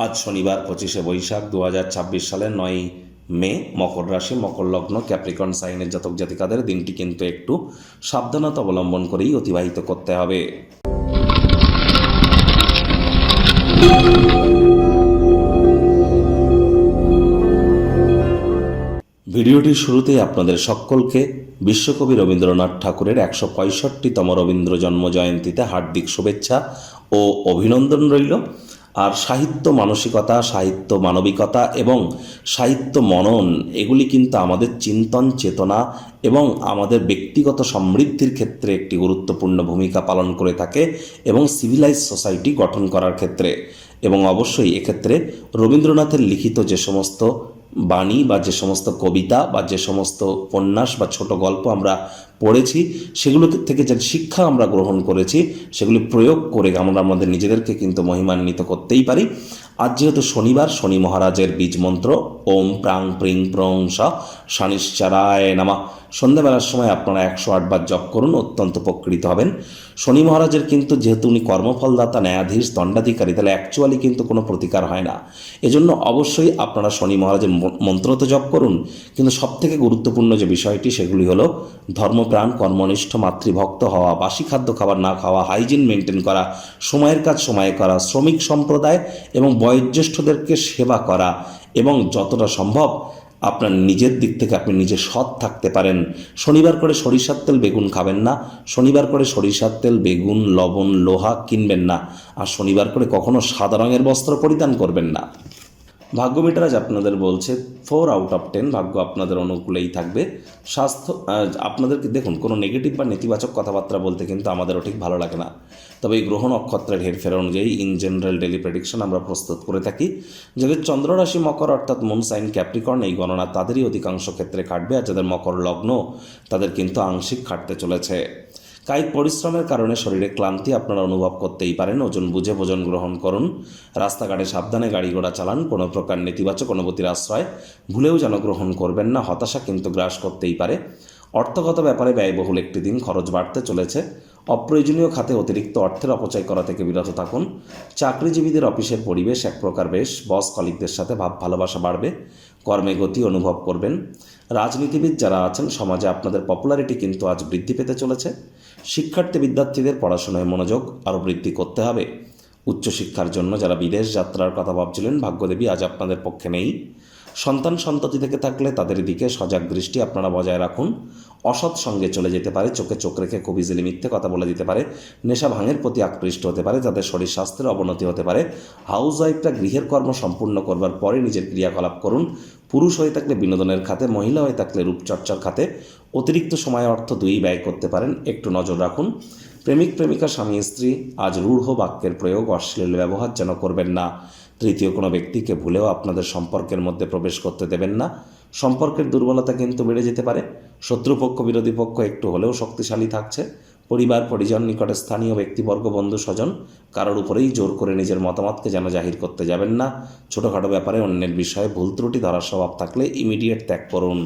আজ শনিবার 25শে বৈশাখ 2026 সালের 9ই মে, মকর রাশি, মকর লগ্ন, ক্যাপ্রিকর্ন সাইনের জাতক জাতিকাদের দিনটি কিন্তু একটু সাবধানতা অবলম্বন করেই অতিবাহিত করতে হবে। ভিডিওটির শুরুতেই আপনাদের সকলকে বিশ্বকবি রবীন্দ্রনাথ ঠাকুরের 165তম রবীন্দ্র জন্ম জয়ন্তীতে হার্দিক শুভেচ্ছা ও অভিনন্দন রইল। আর সাহিত্য মানসিকতা, সাহিত্য মানবিকতা এবং সাহিত্য মনন এগুলি কিন্তু আমাদের চিন্তন চেতনা এবং আমাদের ব্যক্তিগত সমৃদ্ধির ক্ষেত্রে একটি গুরুত্বপূর্ণ ভূমিকা পালন করে থাকে এবং সিভিলাইজ সোসাইটি গঠন করার ক্ষেত্রে। এবং অবশ্যই এক্ষেত্রে রবীন্দ্রনাথের লিখিত যে সমস্ত বাণী বা যে সমস্ত কবিতা বা যে সমস্ত উপন্যাস বা ছোট গল্প আমরা পড়েছি, সেগুলো থেকে যে শিক্ষা আমরা গ্রহণ করেছি সেগুলি প্রয়োগ করে আমরা আমাদের নিজেদেরকে কিন্তু মহিমান্বিত করতেই পারি। আজ যেহেতু শনিবার, শনি মহারাজের বীজ মন্ত্র ওম প্রাং প্রিং প্রং স শনিশ্চরায় নামা সন্ধ্যাবেলার সময় আপনারা 108 বার জপ করুন, অত্যন্ত উপকৃত হবেন। শনি মহারাজের কিন্তু যেহেতু উনি কর্মফলদাতা, ন্যায়াধীশ, দণ্ডাধিকারী, তাহলে অ্যাকচুয়ালি কিন্তু কোনো প্রতিকার হয় না। এজন্য অবশ্যই আপনারা শনি মহারাজের মন্ত্র তো জপ করুন, কিন্তু সবথেকে গুরুত্বপূর্ণ যে বিষয়টি সেগুলি হলো ধর্মপ্রাণ, কর্মনিষ্ঠ, মাতৃভক্ত হওয়া, বাসি খাদ্য খাবার না খাওয়া, হাইজিন মেনটেন করা, সময়ের কাজ সময়ে করা, শ্রমিক সম্প্রদায় এবং বয়োজ্যেষ্ঠদেরকে সেবা করা এবং যতটা সম্ভব আপনার নিজের দিক থেকে আপনি নিজে সৎ থাকতে পারেন। শনিবার করে সরিষার তেল বেগুন খাবেন না, শনিবার করে সরিষার তেল বেগুন লবণ লোহা কিনবেন না, আর শনিবার করে কখনো সাদা রঙের বস্ত্র পরিধান করবেন না। ভাগ্য মিটার আজ আপনাদের বলছে 4 আউট অফ 10, ভাগ্য আপনাদের অনুকূলেই থাকবে। স্বাস্থ্য আপনাদেরকে দেখুন, কোনো নেগেটিভ বা নেতিবাচক কথাবার্তা বলতে কিন্তু আমাদেরও ঠিক ভালো লাগে না, তবে এই গ্রহ নক্ষত্রের হেরফের অনুযায়ী ইন জেনারেল ডেলি প্রেডিকশন আমরা প্রস্তুত করে থাকি। যাদের চন্দ্ররাশি মকর অর্থাৎ মুন সাইন ক্যাপ্রিকর্ন, এই গণনা তাদেরই অধিকাংশ ক্ষেত্রে খাটবে, আর যাদের মকর লগ্ন তাদের কিন্তু আংশিক খাটতে চলেছে। কায়িক পরিশ্রমের কারণে শরীরে ক্লান্তি আপনারা অনুভব করতেই পারেন। ওজন বুঝে ভোজন গ্রহণ করুন, রাস্তাঘাটে সাবধানে গাড়ি ঘোড়া চালান, কোনো প্রকার নেতিবাচক অনুভূতির আশ্রয় ভুলেও যেন গ্রহণ করবেন না, হতাশা কিন্তু গ্রাস করতেই পারে। অর্থগত ব্যাপারে ব্যয়বহুল একটি দিন, খরচ বাড়তে চলেছে। অপ্রয়োজনীয় খাতে অতিরিক্ত অর্থের অপচয় করা থেকে বিরত থাকুন। চাকরিজীবীদের অফিসের পরিবেশ এক প্রকার বেশ, বস কলিগদের সাথে ভাব ভালোবাসা বাড়বে, কর্মে গতি অনুভব করবেন। রাজনীতিবিদ যারা আছেন সমাজে আপনাদের পপুলারিটি কিন্তু আজ বৃদ্ধি পেতে চলেছে। শিক্ষার্থী বিদ্যার্থীদের পড়াশোনায় মনোযোগ আরও বৃদ্ধি করতে হবে। উচ্চশিক্ষার জন্য যারা বিদেশ যাত্রার কথা ভাবছিলেন, ভাগ্যদেবী আজ আপনাদের পক্ষে নেই। সন্তান সন্ততি থেকে থাকলে তাদের দিকে সজাগ দৃষ্টি আপনারা বজায় রাখুন। অসৎ সঙ্গে চলে যেতে পারে, চোখে চোখ রেখে খুব ইজিলি মিথ্যে কথা বলে দিতে পারে, নেশা ভাঙের প্রতি আকৃষ্ট হতে পারে, যাদের শরীর স্বাস্থ্যের অবনতি হতে পারে। হাউস ওয়াইফরা গৃহের কর্ম সম্পূর্ণ করবার পরে নিজের ক্রিয়াকলাপ করুন। পুরুষ হয়ে থাকলে বিনোদনের খাতে, মহিলা হয়ে থাকলে রূপচর্চার খাতে অতিরিক্ত সময় অর্থ দুই ব্যয় করতে পারেন, একটু নজর রাখুন। প্রেমিক প্রেমিকা স্বামী স্ত্রী আজ রূঢ় বাক্যের প্রয়োগ, অশ্লীল ব্যবহার যেন করবেন না। তৃতীয় কোনো ব্যক্তিকে ভুলেও আপনাদের সম্পর্কের মধ্যে প্রবেশ করতে দেবেন না। সম্পর্কের দুর্বলতা কিন্তু বেড়ে যেতে পারে। শত্রুপক্ষ বিরোধী পক্ষ একটু হলেও শক্তিশালী থাকছে। পরিবার পরিজন, নিকটে স্থানীয় ব্যক্তিবর্গ, বন্ধু স্বজন কারোর উপরেই জোর করে নিজের মতামতকে যেন জাহির করতে যাবেন না। ছোটোখাটো ব্যাপারে অন্যের বিষয়ে ভুল ত্রুটি ধরার স্বভাব থাকলে ইমিডিয়েট ত্যাগ করুন।